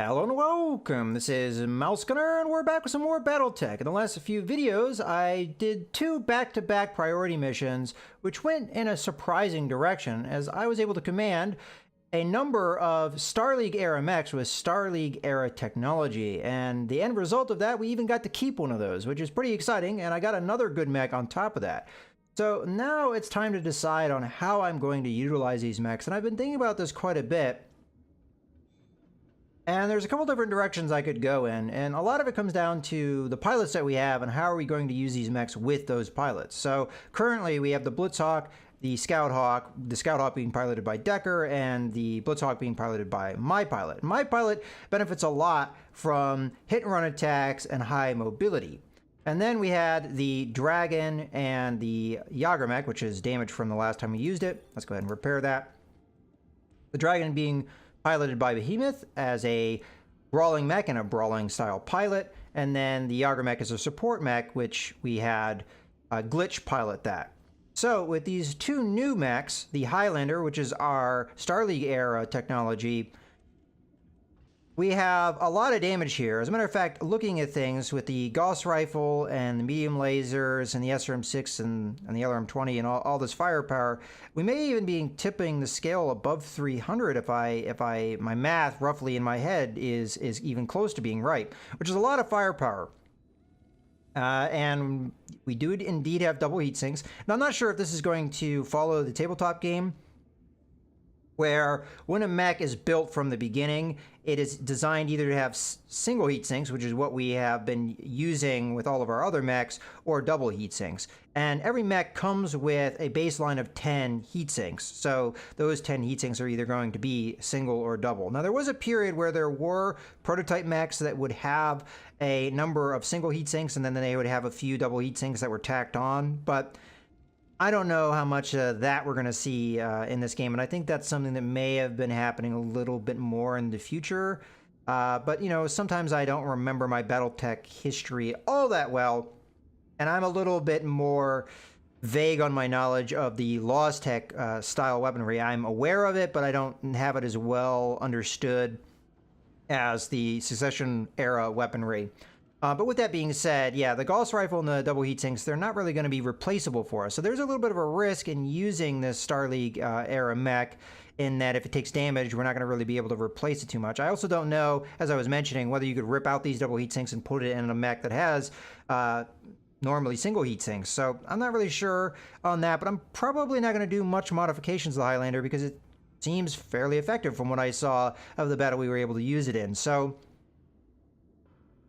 Hello and welcome, this is Mouse Gunner, and we're back with some more BattleTech. In the last few videos, I did two back-to-back priority missions, which went in a surprising direction, as I was able to command a number of Star League-era mechs with Star League-era technology, and the end result of that, we even got to keep one of those, which is pretty exciting, and I got another good mech on top of that. So now it's time to decide on how I'm going to utilize these mechs, and I've been thinking about this quite a bit. And there's a couple different directions I could go in, and a lot of it comes down to the pilots that we have and how are we going to use these mechs with those pilots. So currently we have the Blitzhawk, the Scout Hawk being piloted by Decker, and the Blitzhawk being piloted by my pilot. My pilot benefits a lot from hit and run attacks and high mobility. And then we had the Dragon and the Jaeger mech, which is damaged from the last time we used it. Let's go ahead and repair that. The Dragon being piloted by Behemoth as a brawling mech and a brawling style pilot, and then the Jaeger mech is a support mech, which we had Glitch pilot that. So with these two new mechs, the Highlander, which is our Star League era technology, we have a lot of damage here. As a matter of fact, looking at things with the Gauss rifle and the medium lasers and the SRM-6 and the LRM-20 and all this firepower, we may even be tipping the scale above 300 if my math roughly in my head is even close to being right, which is a lot of firepower. And we do indeed have double heat sinks. Now, I'm not sure if this is going to follow the tabletop game, where when a mech is built from the beginning, it is designed either to have single heat sinks, which is what we have been using with all of our other mechs, or double heat sinks. And every mech comes with a baseline of 10 heat sinks. So those 10 heat sinks are either going to be single or double. Now, there was a period where there were prototype mechs that would have a number of single heat sinks, and then they would have a few double heat sinks that were tacked on. But I don't know how much that we're going to see in this game, and I think that's something that may have been happening a little bit more in the future. But, you know, sometimes I don't remember my BattleTech history all that well, and I'm a little bit more vague on my knowledge of the LawsTech style weaponry. I'm aware of it, but I don't have it as well understood as the Succession era weaponry. But with that being said, yeah, the Gauss rifle and the double heat sinks, they're not really going to be replaceable for us. So there's a little bit of a risk in using this Star League era mech, in that if it takes damage, we're not going to really be able to replace it too much. I also don't know, as I was mentioning, whether you could rip out these double heat sinks and put it in a mech that has normally single heat sinks. So I'm not really sure on that, but I'm probably not going to do much modifications to the Highlander because it seems fairly effective from what I saw of the battle we were able to use it in. So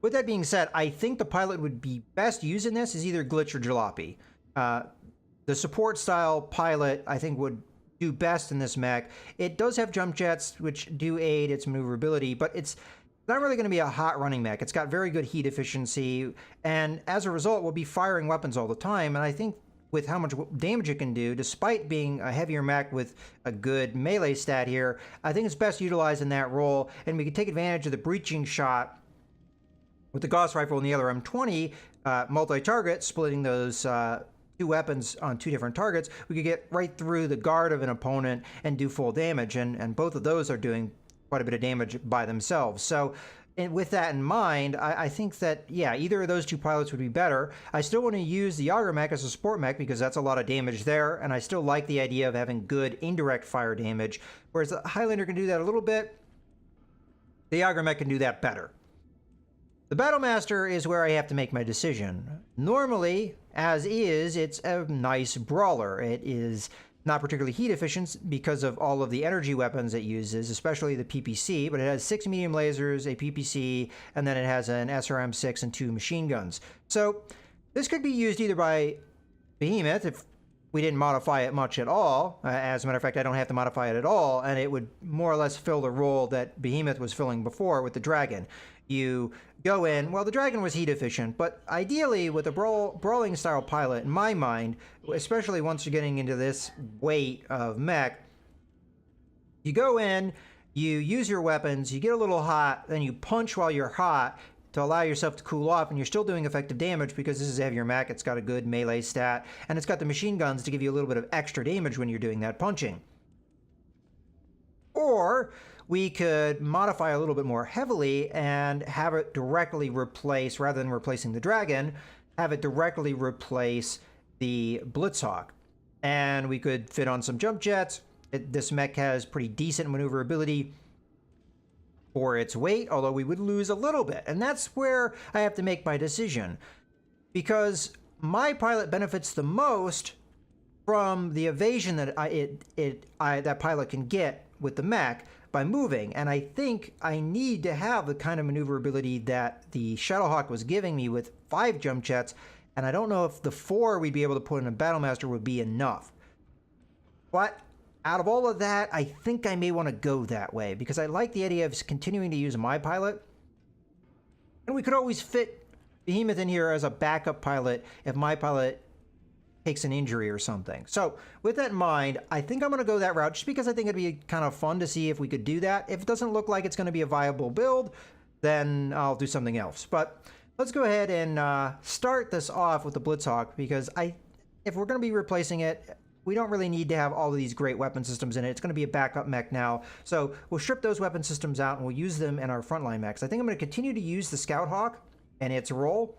with that being said, I think the pilot would be best used in this is either Glitch or Jalopy. The support style pilot, I think, would do best in this mech. It does have jump jets, which do aid its maneuverability, but it's not really going to be a hot running mech. It's got very good heat efficiency, and as a result, we'll be firing weapons all the time, and I think with how much damage it can do, despite being a heavier mech with a good melee stat here, I think it's best utilized in that role, and we can take advantage of the breaching shot with the Gauss rifle and the LRM-20 multi-target, splitting those two weapons on two different targets. We could get right through the guard of an opponent and do full damage, and both of those are doing quite a bit of damage by themselves. So with that in mind, I think that, yeah, either of those two pilots would be better. I still want to use the Jaeger mech as a support mech because that's a lot of damage there, and I still like the idea of having good indirect fire damage, whereas the Highlander can do that a little bit. The Jaeger mech can do that better. The Battlemaster is where I have to make my decision. Normally, as is, it's a nice brawler. It is not particularly heat efficient because of all of the energy weapons it uses, especially the PPC, but it has 6 medium lasers, a PPC, and then it has an SRM-6 and 2 machine guns. So this could be used either by Behemoth if we didn't modify it much at all. As a matter of fact, I don't have to modify it at all, and it would more or less fill the role that Behemoth was filling before with the Dragon. You go in, well, the Dragon was heat efficient, but ideally with a brawling style pilot, in my mind, especially once you're getting into this weight of mech, you go in, you use your weapons, you get a little hot, then you punch while you're hot to allow yourself to cool off, and you're still doing effective damage because this is a heavier mech. It's got a good melee stat, and it's got the machine guns to give you a little bit of extra damage when you're doing that punching. Or we could modify a little bit more heavily and have it directly replace, rather than replacing the Dragon, have it directly replace the Blitzhawk. And we could fit on some jump jets. This mech has pretty decent maneuverability for its weight, although we would lose a little bit. And that's where I have to make my decision, because my pilot benefits the most from the evasion that that pilot can get with the mech by moving. And I think I need to have the kind of maneuverability that the Shadowhawk was giving me with 5 jump jets, and I don't know if the 4 we'd be able to put in a Battlemaster would be enough. But out of all of that, I think I may want to go that way, because I like the idea of continuing to use my pilot. And we could always fit Behemoth in here as a backup pilot if my pilot takes an injury or something. So with that in mind, I think I'm going to go that route, just because I think it'd be kind of fun to see if we could do that. If it doesn't look like it's going to be a viable build, then I'll do something else. But let's go ahead and start this off with the Blitzhawk, because if we're going to be replacing it, we don't really need to have all of these great weapon systems in it. It's going to be a backup mech now. So we'll strip those weapon systems out and we'll use them in our frontline mechs. I think I'm going to continue to use the Scout Hawk and its role.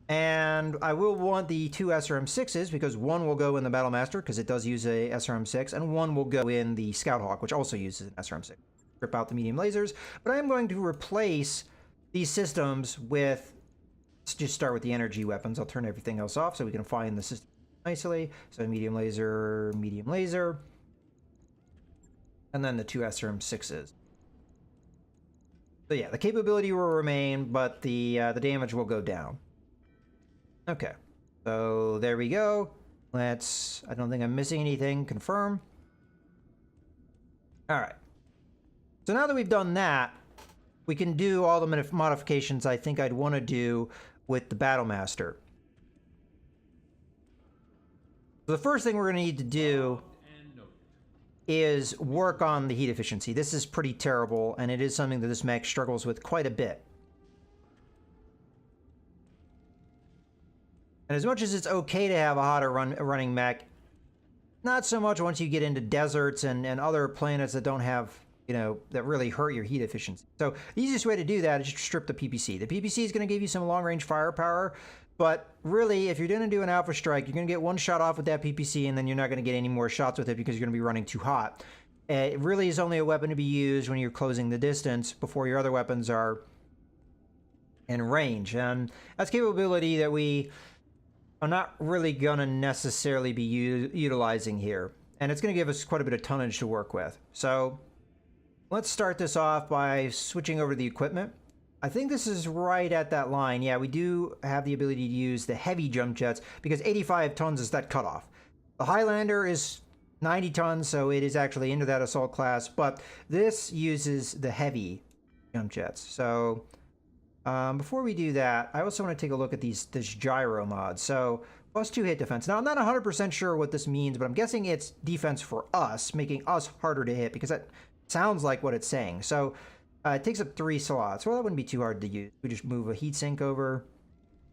And I will want the 2 SRM-6s, because one will go in the Battlemaster, because it does use a SRM-6, and one will go in the Scout Hawk, which also uses an SRM-6. Strip out the medium lasers. But I am going to replace these systems with, let's just start with the energy weapons. I'll turn everything else off so we can find the system nicely. So medium laser, and then the 2 SRM-6s. So yeah, the capability will remain, but the damage will go down. Okay, so there we go. I don't think I'm missing anything. Confirm. All right. So now that we've done that, we can do all the modifications I think I'd want to do with the Battlemaster. The first thing we're going to need to do is work on the heat efficiency. This is pretty terrible, and it is something that this mech struggles with quite a bit. And as much as it's okay to have a hotter running mech, not so much once you get into deserts and other planets that don't have, that really hurt your heat efficiency. So the easiest way to do that is just strip the PPC. The PPC is going to give you some long-range firepower, but really, if you're going to do an Alpha Strike, you're going to get one shot off with that PPC, and then you're not going to get any more shots with it because you're going to be running too hot. It really is only a weapon to be used when you're closing the distance before your other weapons are in range. And that's capability that we are not really going to necessarily be utilizing here. And it's going to give us quite a bit of tonnage to work with. So let's start this off by switching over to the equipment. I think this is right at that line. Yeah, we do have the ability to use the heavy jump jets, because 85 tons is that cutoff. The Highlander is 90 tons, so it is actually into that assault class, but this uses the heavy jump jets. So before we do that, I also want to take a look at this gyro mod. So +2 hit defense. Now, I'm not 100% sure what this means, but I'm guessing it's defense for us, making us harder to hit, because that sounds like what it's saying. So it takes up 3 slots. Well, that wouldn't be too hard to use. We just move a heatsink over,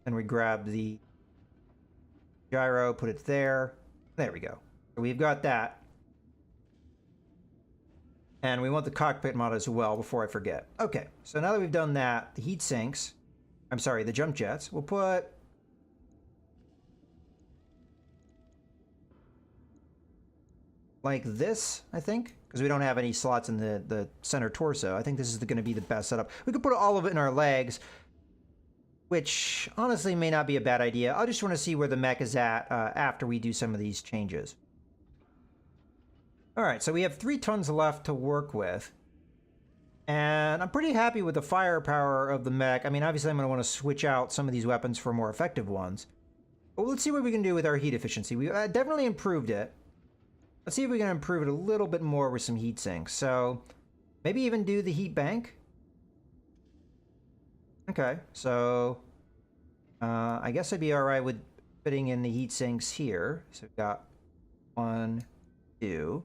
and we grab the gyro, put it there. There we go. So we've got that. And we want the cockpit mod as well, before I forget. Okay, so now that we've done that, the heatsinks, the jump jets, we'll put like this, I think, because we don't have any slots in the center torso. I think this is going to be the best setup. We could put all of it in our legs, which honestly may not be a bad idea. I just want to see where the mech is at after we do some of these changes. All right, so we have 3 tons left to work with. And I'm pretty happy with the firepower of the mech. I mean, obviously I'm going to want to switch out some of these weapons for more effective ones. But let's see what we can do with our heat efficiency. We definitely improved it. Let's see if we can improve it a little bit more with some heat sinks. So maybe even do the heat bank. Okay, so I guess I'd be all right with fitting in the heat sinks here. So we've got 1, 2,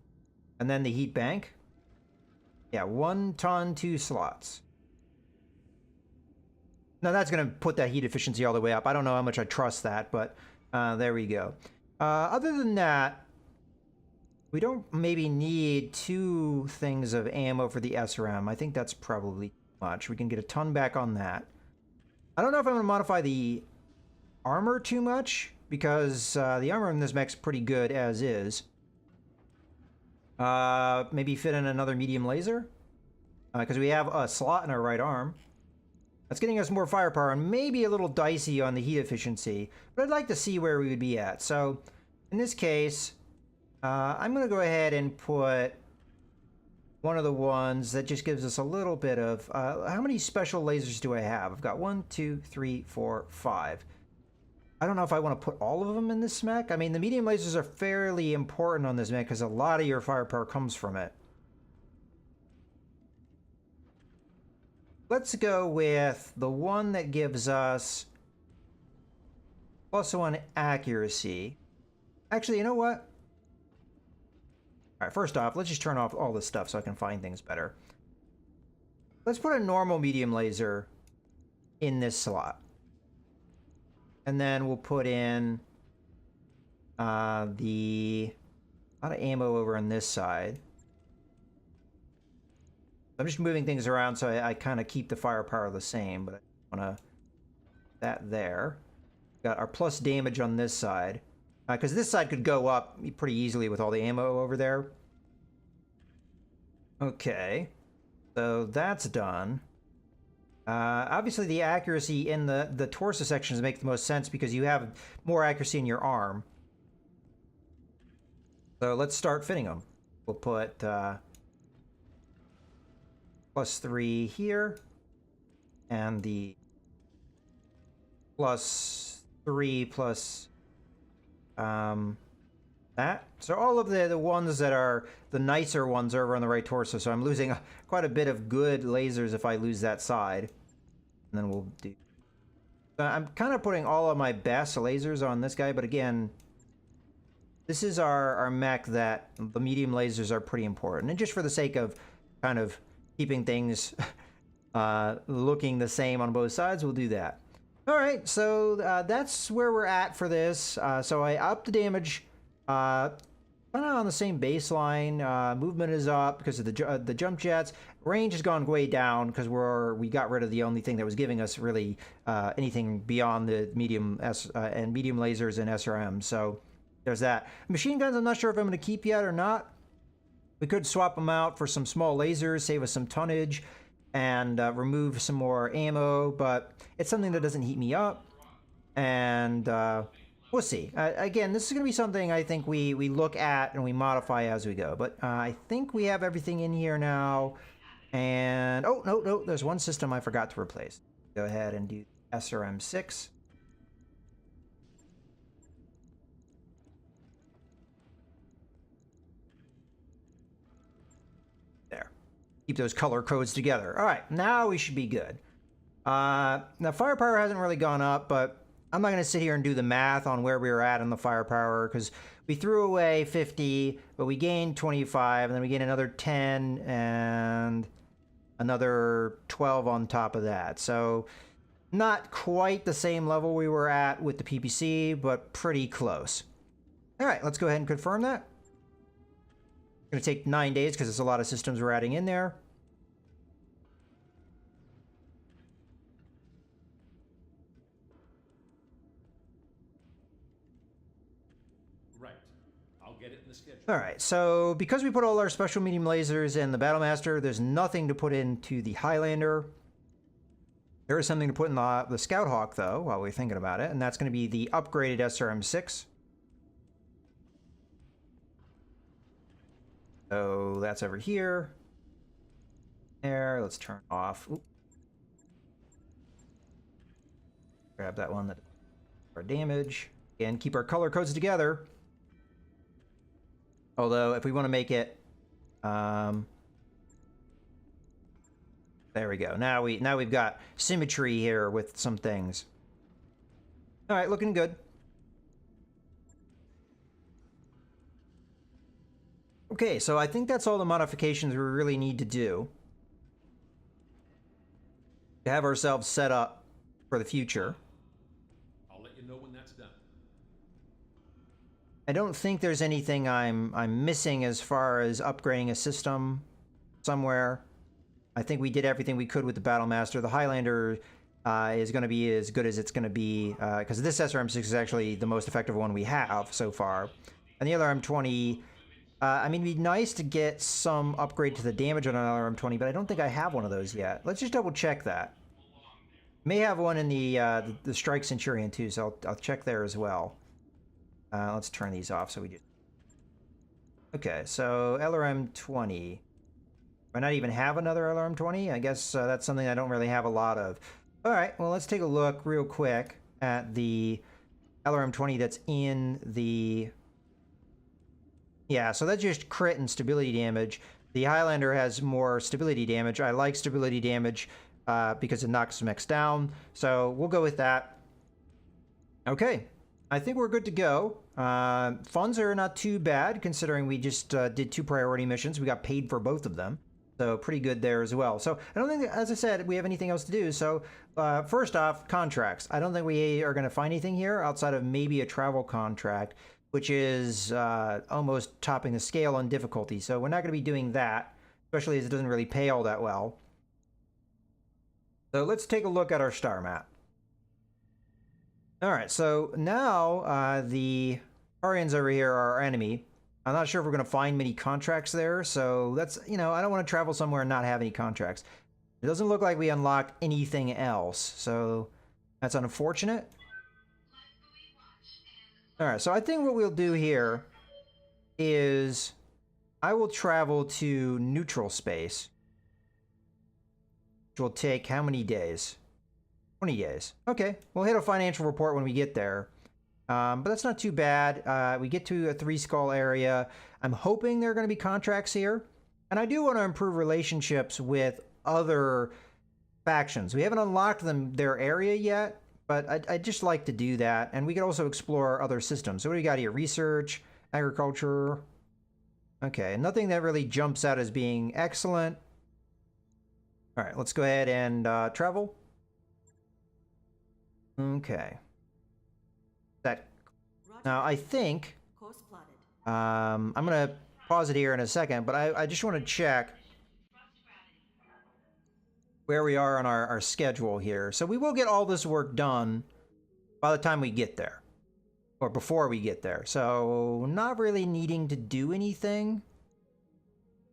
and then the heat bank. Yeah, 1 ton, 2 slots. Now that's going to put that heat efficiency all the way up. I don't know how much I trust that, but there we go. Other than that, We don't maybe need 2 things of ammo for the SRM. I think that's probably too much. We can get a ton back on that. I don't know if I'm going to modify the armor too much, because the armor in this mech's pretty good as is. Maybe fit in another medium laser, because we have a slot in our right arm. That's getting us more firepower and maybe a little dicey on the heat efficiency, but I'd like to see where we would be at. So in this case, I'm going to go ahead and put one of the ones that just gives us a little bit of... how many special lasers do I have? I've got 1, 2, 3, 4, 5. I don't know if I want to put all of them in this mech. I mean, the medium lasers are fairly important on this mech because a lot of your firepower comes from it. Let's go with the one that gives us +1 accuracy. Actually, you know what? All right, first off, let's just turn off all this stuff so I can find things better. Let's put a normal medium laser in this slot. And then we'll put in a lot of ammo over on this side. I'm just moving things around so I kind of keep the firepower the same, but I want to that there. Got our plus damage on this side, because this side could go up pretty easily with all the ammo over there. Okay, so that's done. Obviously, the accuracy in the torso sections make the most sense because you have more accuracy in your arm. So let's start fitting them. We'll put +3 here, and the +3 plus that. So all of the ones that are the nicer ones are over on the right torso. So I'm losing quite a bit of good lasers if I lose that side. And then we'll do... I'm kind of putting all of my best lasers on this guy, but again, this is our mech that the medium lasers are pretty important. And just for the sake of kind of keeping things looking the same on both sides, we'll do that. All right, so that's where we're at for this. So I upped the damage, kind of on the same baseline. Movement is up because of the jump jets. Range has gone way down because we got rid of the only thing that was giving us really anything beyond the medium and medium lasers and SRM. So there's that. Machine guns, I'm not sure if I'm going to keep yet or not. We could swap them out for some small lasers, save us some tonnage, and remove some more ammo, but it's something that doesn't heat me up, and we'll see. Again, this is going to be something I think we look at and we modify as we go, but I think we have everything in here now, and oh, no, there's one system I forgot to replace. Go ahead and do SRM6. Keep those color codes together. All right, now we should be good. Now, firepower hasn't really gone up, but I'm not going to sit here and do the math on where we were at in the firepower, because we threw away 50, but we gained 25, and then we gained another 10, and another 12 on top of that. So not quite the same level we were at with the PPC, but pretty close. All right, let's go ahead and confirm that. It's going to take 9 days because there's a lot of systems we're adding in there. Right. I'll get it in the schedule. All right, so because we put all our special medium lasers in the Battlemaster, there's nothing to put into the Highlander. There is something to put in the Scout Hawk, though, while we're thinking about it, and that's going to be the upgraded SRM6. So that's over here. There, let's turn off. Oop. Grab that one that our damage. And keep our color codes together. Although, if we want to make it, there we go. Now we've got symmetry here with some things. All right, looking good. Okay, so I think that's all the modifications we really need to do to have ourselves set up for the future. I'll let you know when that's done. I don't think there's anything I'm missing as far as upgrading a system somewhere. I think we did everything we could with the Battlemaster. The Highlander is going to be as good as it's going to be, because this SRM6 is actually the most effective one we have so far. And the LRM-20, I mean, it'd be nice to get some upgrade to the damage on an LRM-20, but I don't think I have one of those yet. Let's just double check that. May have one in the Strike Centurion too, so I'll check there as well. Let's turn these off so we just... Okay, so LRM-20. I not even have another LRM-20? I guess that's something I don't really have a lot of. All right, well, let's take a look real quick at the LRM-20 that's in the... Yeah, so that's just crit and stability damage. The Highlander has more stability damage. I like stability damage because it knocks mechs down. So we'll go with that. Okay, I think we're good to go. Funds are not too bad considering we just did 2 priority missions. We got paid for both of them. So pretty good there as well. So I don't think, as I said, we have anything else to do. So first off, contracts. I don't think we are going to find anything here outside of maybe a travel contract, which is almost topping the scale on difficulty. So we're not going to be doing that, especially as it doesn't really pay all that well. So let's take a look at our star map. All right, so now the Arians over here are our enemy. I'm not sure if we're going to find many contracts there, so that's, you know, I don't want to travel somewhere and not have any contracts. It doesn't look like we unlocked anything else, so that's unfortunate. All right, so I think what we'll do here is I will travel to neutral space, which will take how many days? 20 days. Okay, we'll hit a financial report when we get there. But that's not too bad. We get to a 3-skull area. I'm hoping there are going to be contracts here. And I do want to improve relationships with other factions. We haven't unlocked their area yet, but I'd just like to do that. And we could also explore other systems. So what do we got here? Research, agriculture. Okay, nothing that really jumps out as being excellent. All right, let's go ahead and travel. Okay. Now, I think, I'm going to pause it here in a second, but I just want to check where we are on our schedule here. So we will get all this work done by the time we get there, or before we get there. So not really needing to do anything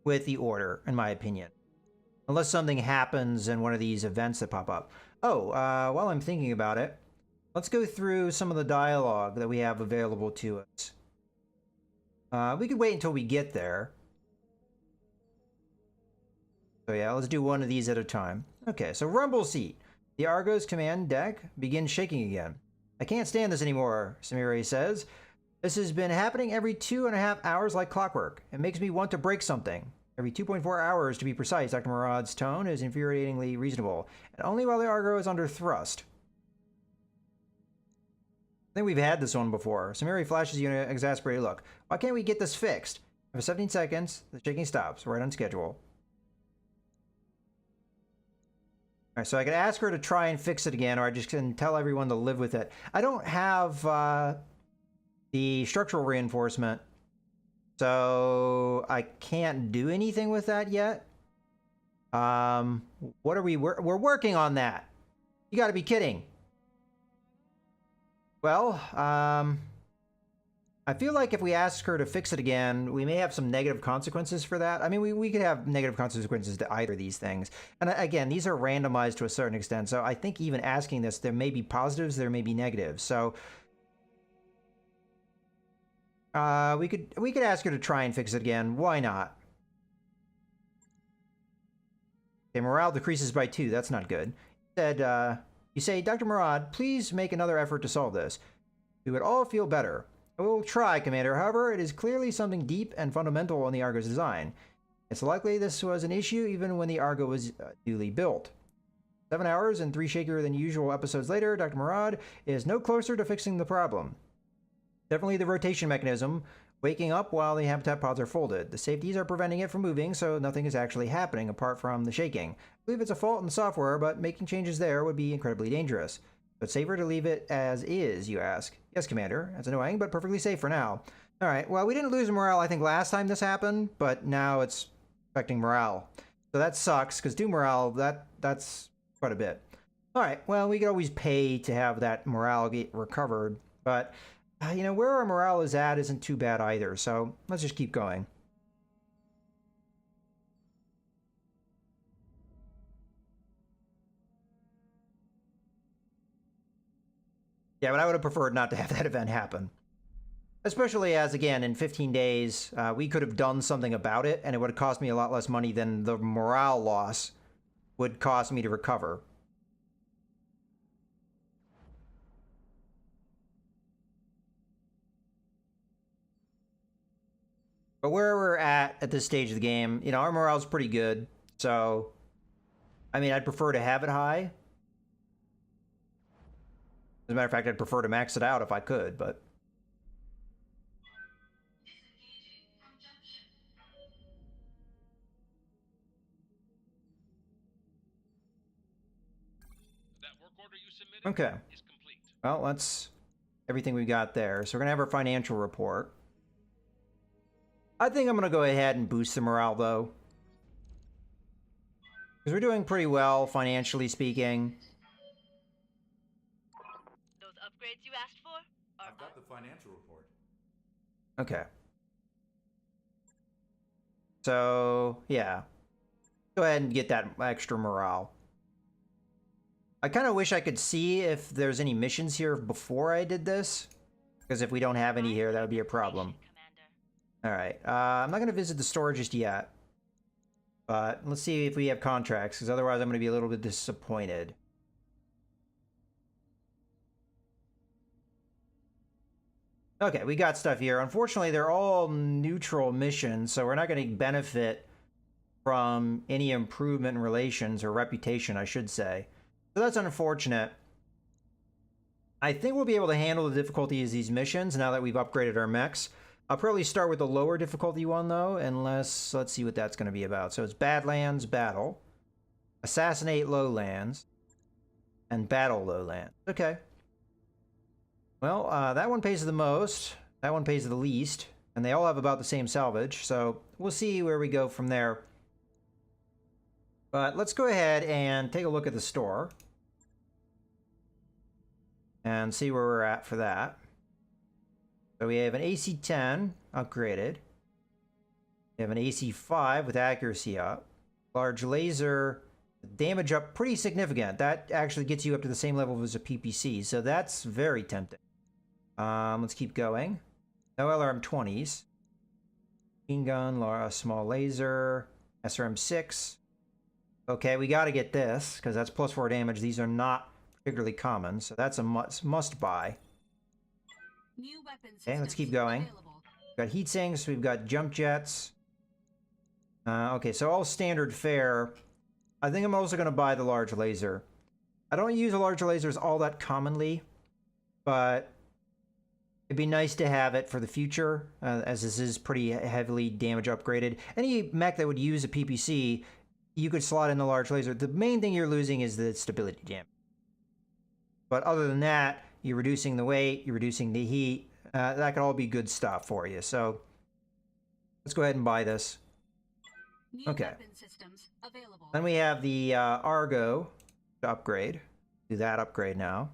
with the order, in my opinion, unless something happens in one of these events that pop up. Oh, while I'm thinking about it, let's go through some of the dialogue that we have available to us. We could wait until we get there. So yeah, let's do one of these at a time. Okay, so rumble seat. The Argo's command deck begins shaking again. I can't stand this anymore, Samiri says. This has been happening every 2.5 hours like clockwork. It makes me want to break something. Every 2.4 hours to be precise. Dr. Murad's tone is infuriatingly reasonable. And only while the Argo is under thrust. I think we've had this one before. Samiri flashes you an exasperated look. Why can't we get this fixed? For 17 seconds, the shaking stops, right on schedule. Alright, so I could ask her to try and fix it again, or I just can tell everyone to live with it. I don't have the structural reinforcement, so I can't do anything with that yet. What are we're working on that. You gotta be kidding. Well, I feel like if we ask her to fix it again, we may have some negative consequences for that. I mean, we could have negative consequences to either of these things. And again, these are randomized to a certain extent. So I think even asking this, there may be positives, there may be negatives. So we could ask her to try and fix it again. Why not? Okay, morale decreases by 2. That's not good. You say, Dr. Murad, please make another effort to solve this. We would all feel better. I will try, Commander. However, it is clearly something deep and fundamental in the Argo's design. It's likely this was an issue even when the Argo was newly built. 7 hours and 3 shakier than usual episodes later, Dr. Murad is no closer to fixing the problem. Definitely the rotation mechanism, waking up while the habitat pods are folded. The safeties are preventing it from moving, so nothing is actually happening apart from the shaking. I believe it's a fault in the software, but making changes there would be incredibly dangerous. But safer to leave it as is, you ask. Yes, Commander. That's annoying, but perfectly safe for now. All right. Well, we didn't lose morale, I think, last time this happened, but now it's affecting morale. So that sucks, because do morale, that's quite a bit. All right. Well, we could always pay to have that morale get recovered, but, you know, where our morale is at isn't too bad either, so let's just keep going. Yeah, but I would have preferred not to have that event happen. Especially as, again, in 15 days, we could have done something about it, and it would have cost me a lot less money than the morale loss would cost me to recover. But where we're at this stage of the game, you know, our morale's pretty good. So, I mean, I'd prefer to have it high. As a matter of fact, I'd prefer to max it out if I could, but... That work order you submitted Okay. is complete. Well, that's everything we got there. So we're going to have our financial report. I think I'm going to go ahead and boost the morale, though. Because we're doing pretty well, financially speaking. Those upgrades you asked for are I've got the financial report. Okay. So, yeah. Go ahead and get that extra morale. I kind of wish I could see if there's any missions here before I did this. Because if we don't have any here, that would be a problem. Alright, I'm not going to visit the store just yet. But let's see if we have contracts, because otherwise I'm going to be a little bit disappointed. Okay, we got stuff here. Unfortunately, they're all neutral missions, so we're not going to benefit from any improvement in relations, or reputation, I should say. So that's unfortunate. I think we'll be able to handle the difficulty of these missions now that we've upgraded our mechs. I'll probably start with the lower difficulty one, though, unless... Let's see what that's going to be about. So it's Badlands Battle, Assassinate Lowlands, and Battle Lowlands. Okay. Well, that one pays the most, that one pays the least, and they all have about the same salvage, so we'll see where we go from there. But let's go ahead and take a look at the store. And see where we're at for that. So we have an AC-10 upgraded. We have an AC-5 with accuracy up. Large laser, damage up pretty significant. That actually gets you up to the same level as a PPC, so that's very tempting. Let's keep going. No LRM-20s. Machine gun, small laser, SRM-6. Okay, we got to get this, because that's +4 damage. These are not particularly common, so that's a must buy. Okay, let's keep going. We've got heat sinks, we've got jump jets. Okay, so all standard fare. I think I'm also going to buy the large laser. I don't use the large lasers all that commonly, but it'd be nice to have it for the future, as this is pretty heavily damage upgraded. Any mech that would use a PPC, you could slot in the large laser. The main thing you're losing is the stability damage. But other than that, you're reducing the weight, you're reducing the heat. That could all be good stuff for you. So let's go ahead and buy this. Okay. Then we have the Argo to upgrade. Do that upgrade now.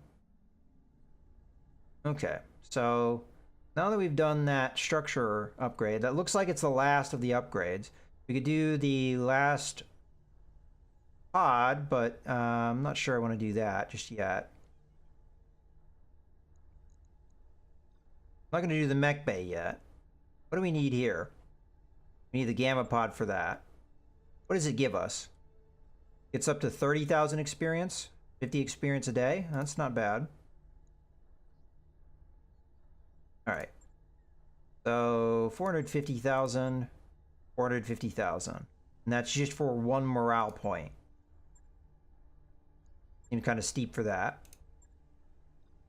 Okay. So now that we've done that structure upgrade, that looks like it's the last of the upgrades. We could do the last pod, but I'm not sure I want to do that just yet. I'm not going to do the mech bay yet. What do we need here? We need the gamma pod for that. What does it give us? It's up to 30,000 experience. 50 experience a day. That's not bad. Alright. So 450,000. 450,000. And that's just for one morale point. Seems kind of steep for that.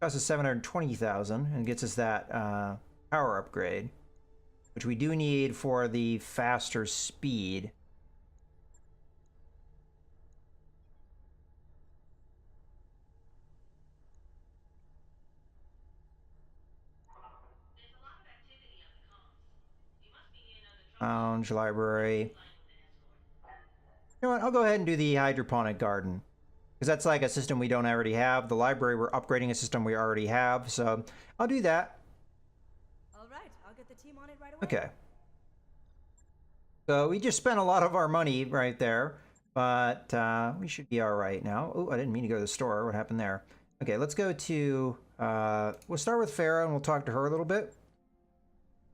Costs us 720,000 and gets us that power upgrade, which we do need for the faster speed. Lounge, library. You know what? I'll go ahead and do the hydroponic garden. Because that's like a system we don't already have. The library, we're upgrading a system we already have. So I'll do that. All right, I'll get the team on it right away. Okay. So we just spent a lot of our money right there. But we should be all right now. Oh, I didn't mean to go to the store. What happened there? Okay, let's go to... we'll start with Farah and we'll talk to her a little bit.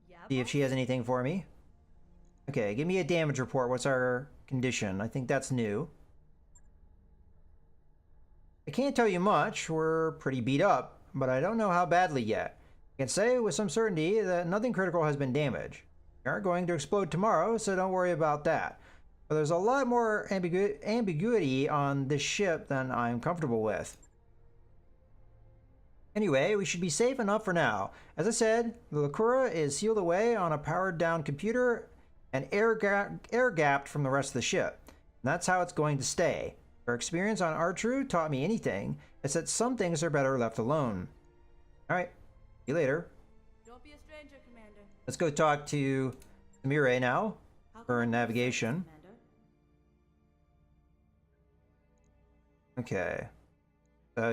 Yeah, See if she has anything for me. Okay, give me a damage report. What's our condition? I think that's new. I can't tell you much. We're pretty beat up, but I don't know how badly yet. I can say with some certainty that nothing critical has been damaged. We aren't going to explode tomorrow, so don't worry about that. But there's a lot more ambiguity on this ship than I'm comfortable with. Anyway, we should be safe enough for now. As I said, the Lakura is sealed away on a powered-down computer and air-gapped from the rest of the ship. And that's how it's going to stay. Our experience on Artru taught me anything. It's that some things are better left alone. Alright, see you later. Don't be a stranger, Commander. Let's go talk to Samire now How for can I help you, navigation. Commander? Okay.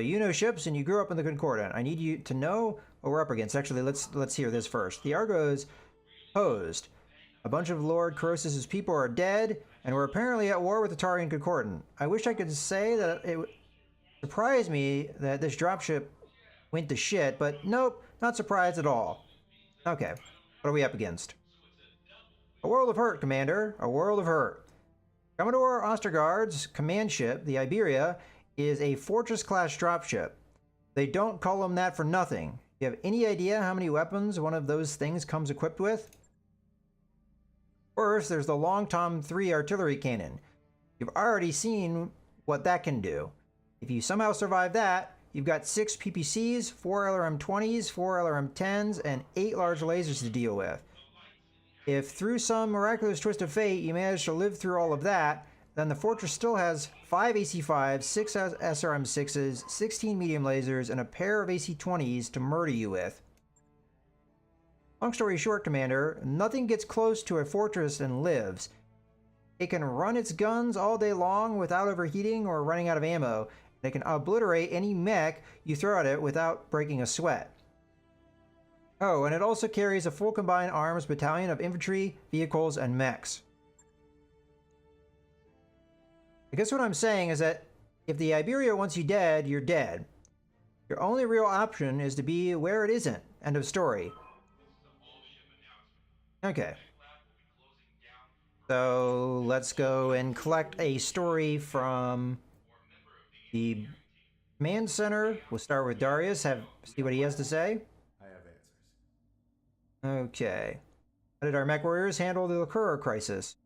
You know ships and you grew up in the Concordant. I need you to know what we're up against. Actually, let's hear this first. The Argos posed. A bunch of Lord Corosis's people are dead, and we're apparently at war with the Tarian Concordant. I wish I could say that it would surprise me that this dropship went to shit, but nope, not surprised at all. Okay, what are we up against? A world of hurt, Commander. A world of hurt. Commodore Ostergaard's command ship, the Iberia, is a Fortress-class dropship. They don't call them that for nothing. You have any idea how many weapons one of those things comes equipped with? First, there's the Long Tom 3 artillery cannon. You've already seen what that can do. If you somehow survive that, you've got 6 PPCs, 4 LRM-20s, 4 LRM-10s, and 8 large lasers to deal with. If through some miraculous twist of fate you manage to live through all of that, then the Fortress still has 5 AC-5s, 6 SRM-6s, 16 medium lasers, and a pair of AC-20s to murder you with. Long story short, Commander, nothing gets close to a Fortress and lives. It can run its guns all day long without overheating or running out of ammo. It can obliterate any mech you throw at it without breaking a sweat. Oh, and it also carries a full combined arms battalion of infantry, vehicles, and mechs. I guess what I'm saying is that if the Iberia wants you dead, you're dead. Your only real option is to be where it isn't. End of story. Okay. So let's go and collect a story from the command center. We'll start with Darius, see what he has to say. I have answers. Okay. How did our mech warriors handle the Lakura crisis?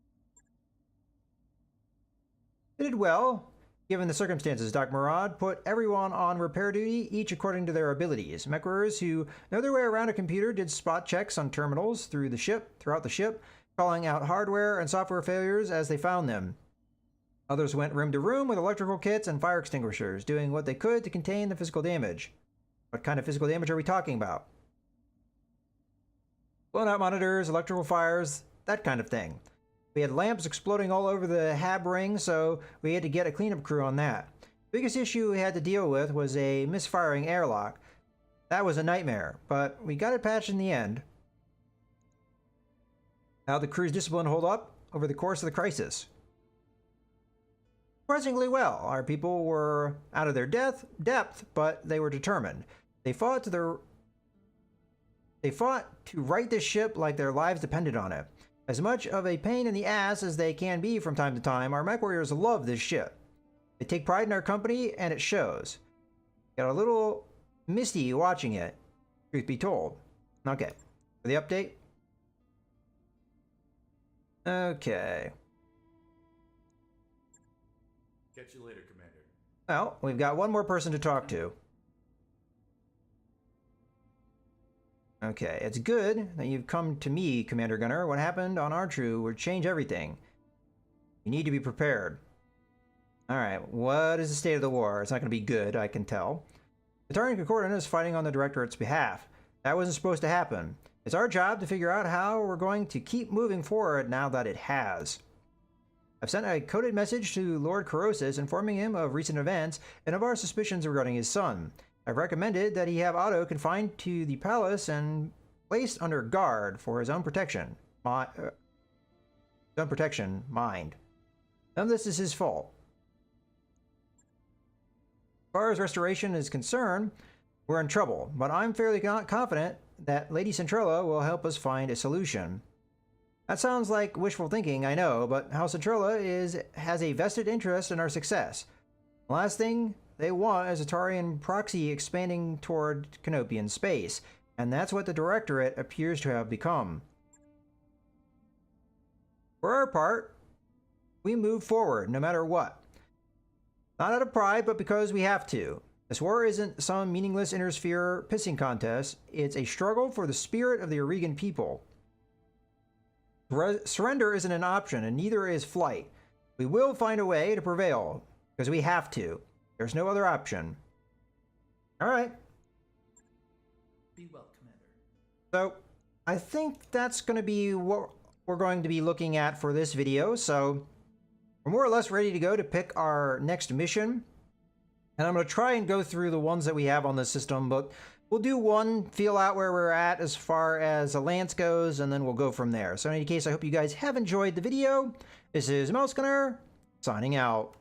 They did well, given the circumstances. Doc Murad put everyone on repair duty, each according to their abilities. Mech warriors who know their way around a computer did spot checks on terminals throughout the ship, calling out hardware and software failures as they found them. Others went room to room with electrical kits and fire extinguishers, doing what they could to contain the physical damage. What kind of physical damage are we talking about? Blown out monitors, electrical fires, that kind of thing. We had lamps exploding all over the hab ring, so we had to get a cleanup crew on that. The biggest issue we had to deal with was a misfiring airlock. That was a nightmare, but we got it patched in the end. How'd the crew's discipline hold up over the course of the crisis? Surprisingly well. Our people were out of their depth, but they were determined. They fought to right this ship like their lives depended on it. As much of a pain in the ass as they can be from time to time, our mech warriors love this ship. They take pride in our company, and it shows. Got a little misty watching it, truth be told. Okay, for the update. Okay. Catch you later, Commander. Well, we've got one more person to talk to. Okay, it's good that you've come to me, Commander Gunner. What happened on Artru would change everything. You need to be prepared. Alright, what is the state of the war? It's not going to be good, I can tell. The Tarian Concordant is fighting on the Directorate's behalf. That wasn't supposed to happen. It's our job to figure out how we're going to keep moving forward now that it has. I've sent a coded message to Lord Corrosis informing him of recent events and of our suspicions regarding his son. I've recommended that he have Otto confined to the palace and placed under guard for his own protection. Mind. None of this is his fault. As far as restoration is concerned, we're in trouble, but I'm fairly confident that Lady Centrella will help us find a solution. That sounds like wishful thinking, I know, but House Centrella has a vested interest in our success. The last thing they want is a Tarian proxy expanding toward Canopian space, and that's what the Directorate appears to have become. For our part, we move forward no matter what. Not out of pride, but because we have to. This war isn't some meaningless intersphere pissing contest. It's a struggle for the spirit of the Aurigan people. Surrender isn't an option, and neither is flight. We will find a way to prevail, because we have to. There's no other option. Alright. Be well, Commander. So, I think that's going to be what we're going to be looking at for this video, so we're more or less ready to go to pick our next mission. And I'm going to try and go through the ones that we have on this system, but we'll do one, feel out where we're at as far as Alliance goes, and then we'll go from there. So in any case, I hope you guys have enjoyed the video. This is Mouse Gunner, signing out.